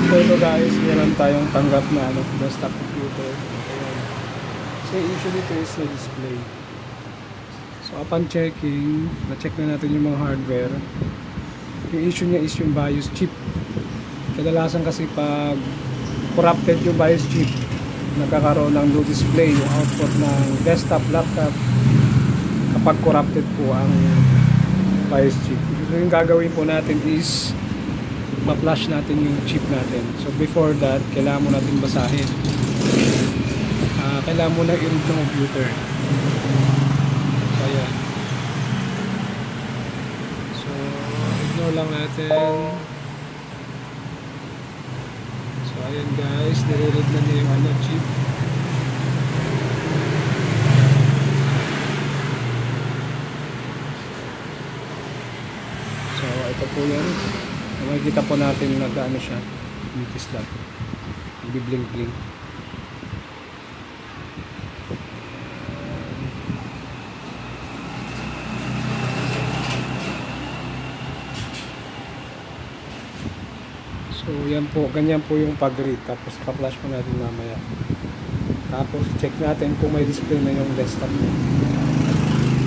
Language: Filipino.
So ito guys, meron tayong tanggap na desktop computer. Ayan. So issue dito is na display. So upon checking, na-check na natin yung mga hardware. Yung issue niya is yung BIOS chip. Kadalasan kasi pag corrupted yung BIOS chip, nagkakaroon ng no display yung output ng desktop laptop kapag corrupted po ang BIOS chip. So yung gagawin po natin is ma-flash natin yung chip natin. So before that, kailangan mo natin basahin. Kailangan mo na i-root ng computer. So ayan. So ignore lang natin. So ayan guys, nire-read na niya yung chip. So ito po yan. Makikita po natin nag-ano siya, nipis lang, nagbi-blink-blink. So yan po, ganyan po yung pag-read. Tapos pa-flash po natin mamaya. Tapos check natin kung may display na yung desktop mo.